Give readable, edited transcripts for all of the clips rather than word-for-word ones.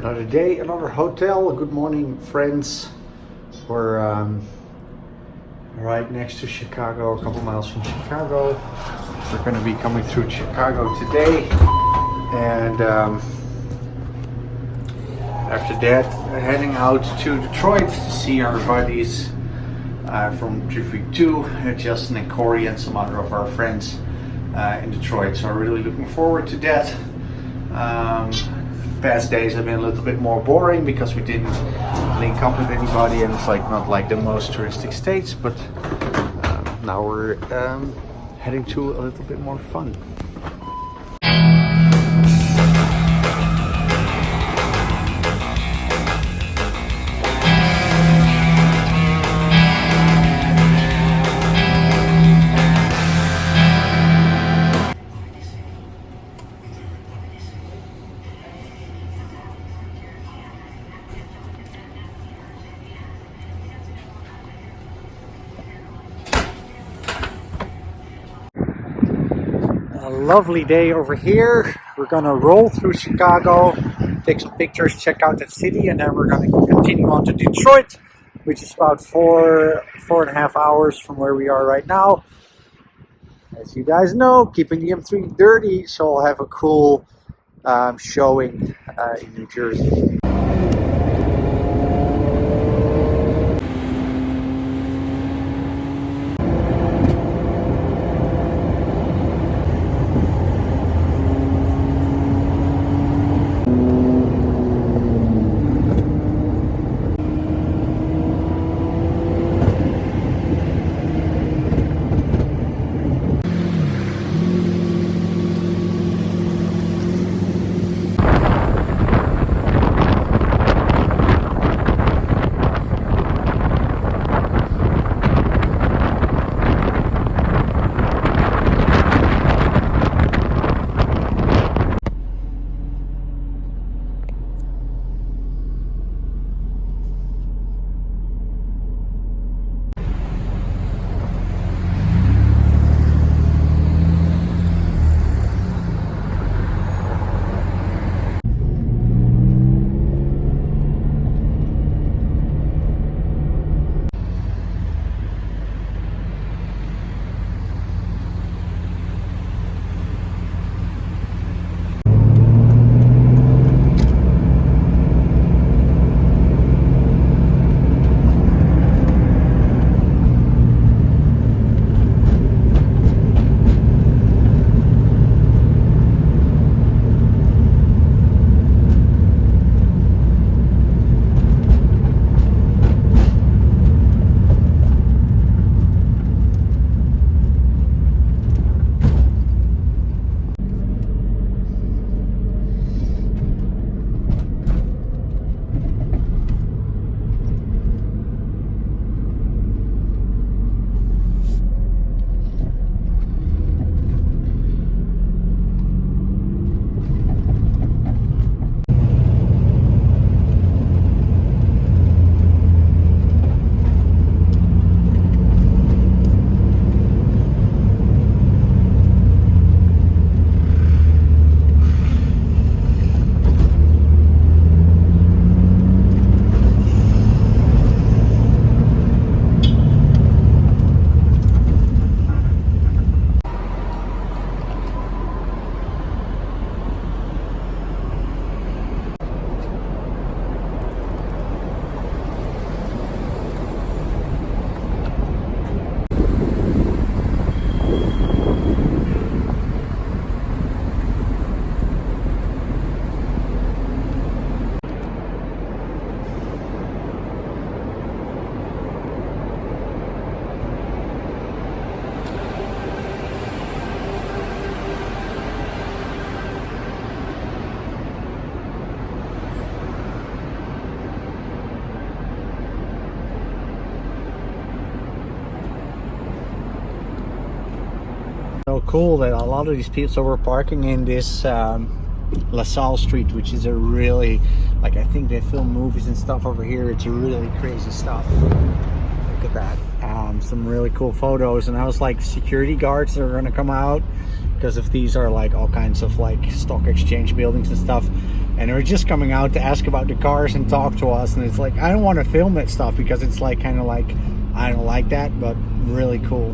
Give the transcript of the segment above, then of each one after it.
Another day, another hotel. Good morning, friends. We're right next to Chicago, a couple miles from Chicago. We're going to be coming through Chicago today, and after that, heading out to Detroit to see our buddies from Trip Week 2, Justin and Corey, and some other of our friends in Detroit. So I'm really looking forward to that. Past days have been a little bit more boring because we didn't link up with anybody, and it's like not like the most touristic states, but now we're heading to a little bit more fun. A lovely day over here. We're gonna roll through Chicago, take some pictures, check out that city, and then we're gonna continue on to Detroit, which is about four and a half hours from where we are right now. As you guys know, keeping the M3 dirty, so I'll have a cool showing in New Jersey. So cool that a lot of these people were parking in this LaSalle Street, which is a really, like, I think they film movies and stuff over here. It's really crazy stuff. Look at that. Some really cool photos, and I was like, security guards are gonna come out because if these are like all kinds of like stock exchange buildings and stuff. and they were just coming out to ask about the cars and talk to us. And it's like, I don't want to film that stuff because it's like kind of like, I don't like that, but really cool.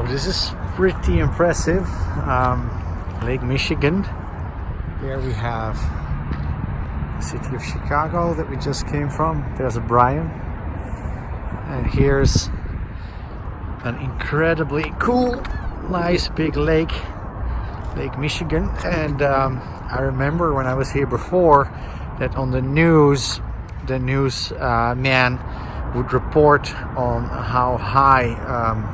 This is pretty impressive. Lake Michigan. There we have the city of Chicago that we just came from. There's a Brian. And here's an incredibly cool, nice big lake, Lake Michigan. And I remember when I was here before that on the news man would report on how high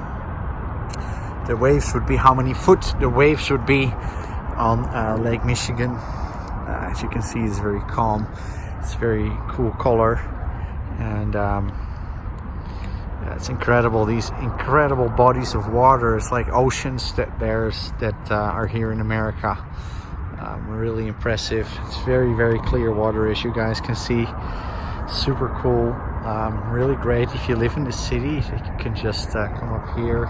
the waves would be, how many foot the waves would be on Lake Michigan. As you can see, it's very calm. It's very cool color, and it's incredible. These incredible bodies of water. It's like oceans that are here in America. Really impressive. It's very, very clear water, as you guys can see. Super cool. Really great if you live in the city. You can just come up here,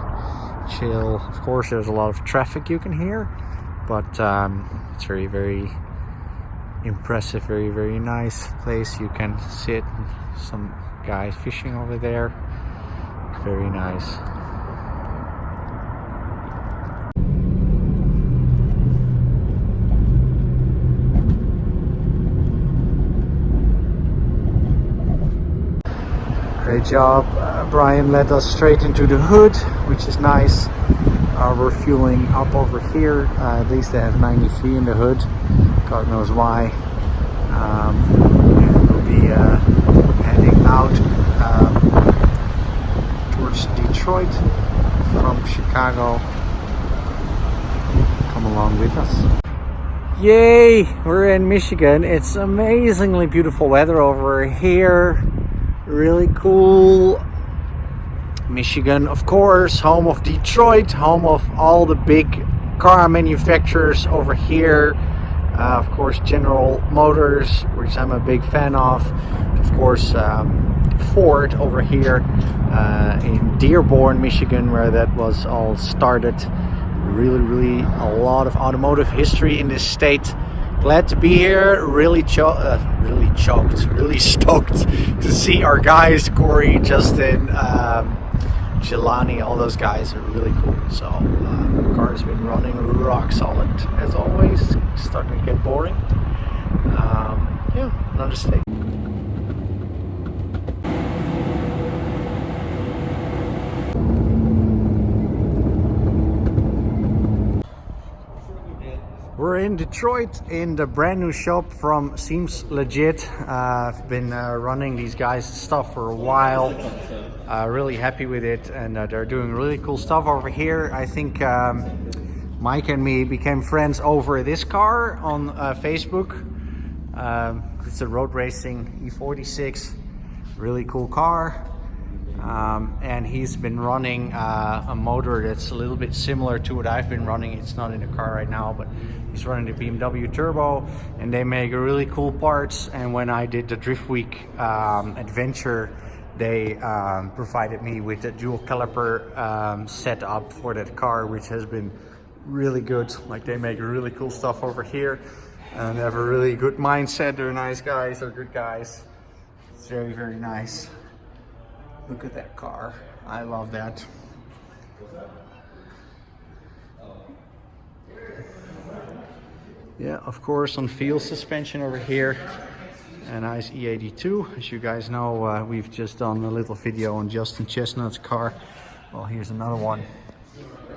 chill. Of course, there's a lot of traffic you can hear, but it's very, very impressive. Very, very nice place. You can sit. Some guys fishing over there. Very nice. Great job. Brian led us straight into the hood, which is nice. We're fueling up over here. At least they have 93 in the hood. God knows why. And we'll be heading out towards Detroit from Chicago. Come along with us. Yay! We're in Michigan. It's amazingly beautiful weather over here. Really cool. Michigan, of course, home of Detroit, home of all the big car manufacturers over here. Of course, General Motors, which I'm a big fan of. Of course, Ford over here in Dearborn, Michigan, where that was all started. Really a lot of automotive history in this state. Glad to be here. Really stoked to see our guys, Corey, Justin, Jelani, all those guys are really cool. So the car's been running rock solid as always. Starting to get boring. Yeah, another state. We're in Detroit in the brand new shop from Seems Legit. I've been running these guys' stuff for a while. Really happy with it, and they're doing really cool stuff over here. I think Mike and me became friends over this car on Facebook. It's a road racing E46, really cool car. And he's been running a motor that's a little bit similar to what I've been running. It's not in the car right now, but he's running the BMW Turbo, and they make really cool parts. And when I did the Drift Week adventure, they provided me with a dual caliper setup for that car, which has been really good. Like, they make really cool stuff over here. and have a really good mindset. They're nice guys, they're good guys. It's very, very nice. Look at that car. I love that. Yeah, of course, on Feal Suspension over here. A nice E82. As you guys know, we've just done a little video on Justin Chestnut's car. Well, here's another one.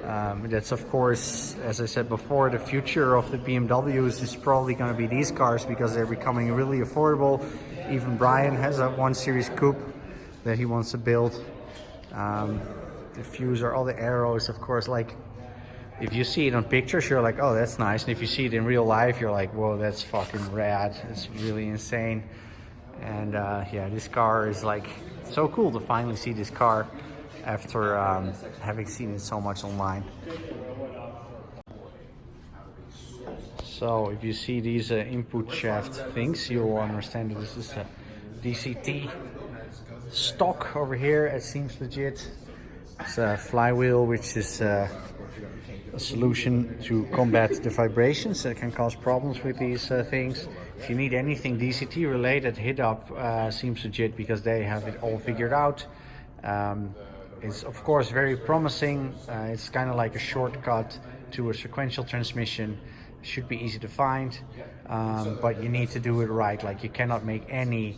That's, of course, as I said before, the future of the BMWs is probably going to be these cars because they're becoming really affordable. Even Brian has a 1 Series coupe that he wants to build. The diffuser, all the arrows, of course, like if you see it on pictures, you're like, oh, that's nice. And if you see it in real life, you're like, whoa, that's fucking rad. It's really insane. And yeah, this car is like so cool to finally see this car after having seen it so much online. So if you see these input shaft things, you'll understand that this is a DCT stock over here. It seems legit. It's a flywheel, which is a solution to combat the vibrations that can cause problems with these things. If you need anything DCT related, hit up seems legit because they have it all figured out. It's of course very promising. It's kind of like a shortcut to a sequential transmission. Should be easy to find, but you need to do it right. Like you cannot make any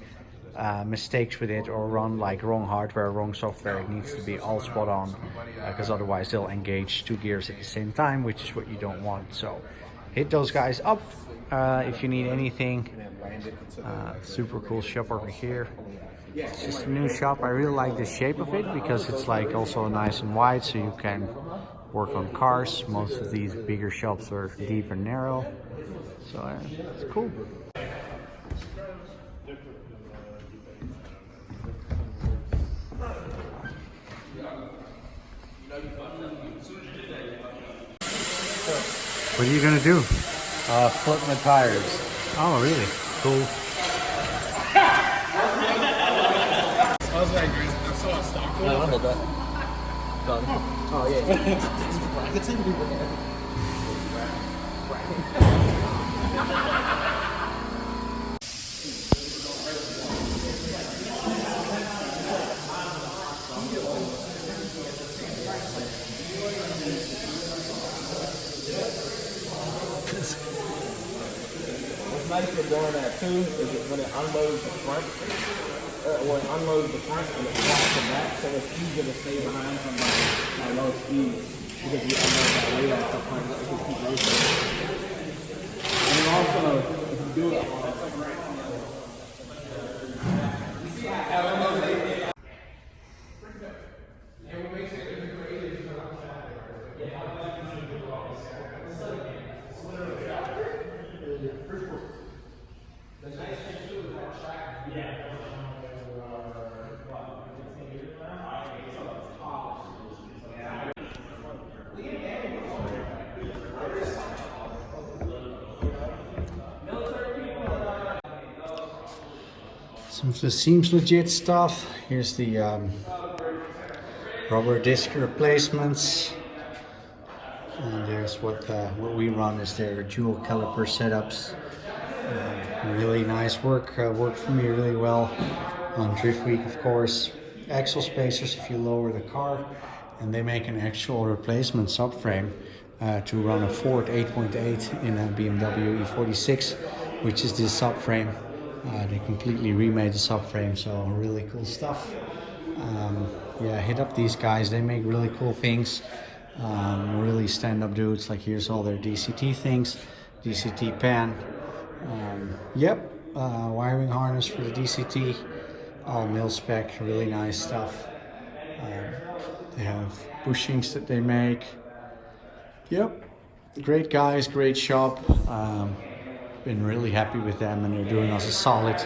mistakes with it or run like wrong hardware, wrong software. It needs to be all spot on because otherwise they'll engage 2 gears at the same time, which is what you don't want. So hit those guys up if you need anything. Super cool shop over here. It's just a new shop. I really like the shape of it because it's like also nice and wide, so you can work on cars. Most of these bigger shops are deep and narrow, so it's cool. What are you gonna do? Flip my tires. Oh, really? Cool. I was like, I saw a stock. No, I'll hold that. Oh, yeah. Brackets in What's nice with doing that too is that when it unloads the front, when it unloads the front and it flies the back, so it's easier to stay behind somebody at low speed because you unload that way and stuff like that. You can keep racing. And then also, if you do it, Some of the seems legit stuff. Here's the rubber disc replacements, and there's what we run is their dual caliper setups. Really nice work. Worked for me really well on Drift Week, of course. Axle spacers if you lower the car, and they make an actual replacement subframe to run a Ford 8.8 in a BMW E46, which is this subframe. They completely remade the subframe, so really cool stuff. Yeah, hit up these guys. They make really cool things. Really stand-up dudes. Like here's all their DCT things, DCT pan. Yep, wiring harness for the DCT. All mil spec, really nice stuff. They have bushings that they make. Yep, great guys, great shop. Been really happy with them, and they're doing us a solid.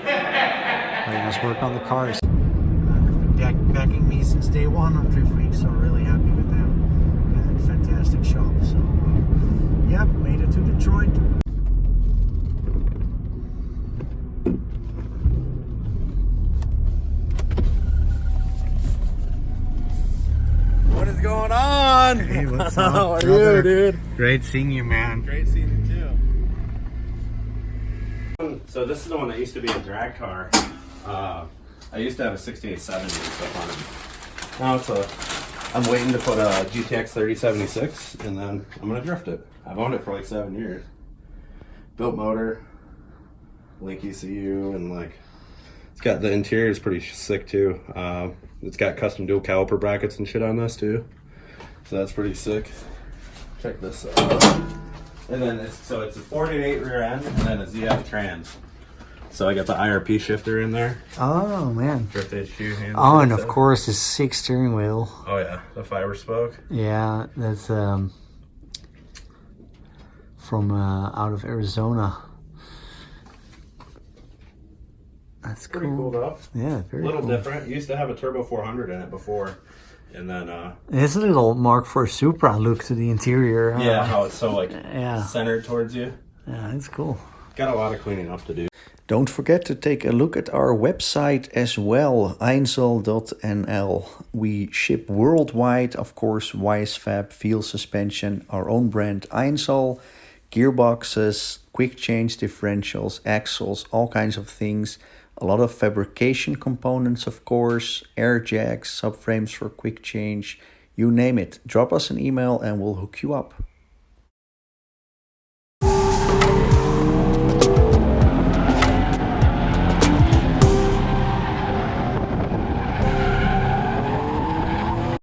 Very nice work on the cars. They've been backing me since day one on Drift Week, so really happy with them. And fantastic shop. So, yep, made it to Detroit. What is going on? Hey, what's up? How are brother? you, dude? Great seeing you, man. Great seeing you too. So this is the one that used to be a drag car. I used to have a 6870 and stuff on it. Now it's I'm waiting to put a GTX 3076 and then I'm gonna drift it. I've owned it for like 7 years. Built motor, Link ECU, and like it's got the interior is pretty sick too. It's got custom dual caliper brackets and shit on this too, so that's pretty sick. Check this out. And then it's a 48 rear end and then a ZF trans. So I got the IRP shifter in there. Oh man. Drift HQ handle. Oh, and of course the 6 steering wheel. Oh yeah, the fiber spoke. Yeah, that's from out of Arizona. That's Pretty cool though. Yeah, very A little cool. different. Used to have a turbo 400 in it before, and then It's a little Mark IV Supra look to the interior. Huh? yeah, how it's so like Yeah. centered towards you. Yeah, that's cool. Got a lot of cleaning up to do. Don't forget to take a look at our website as well, einzel.nl. We ship worldwide, of course, Wisefab, Feal Suspension, our own brand Einzel, gearboxes, quick change differentials, axles, all kinds of things. A lot of fabrication components, of course, air jacks, subframes for quick change, you name it. Drop us an email and we'll hook you up.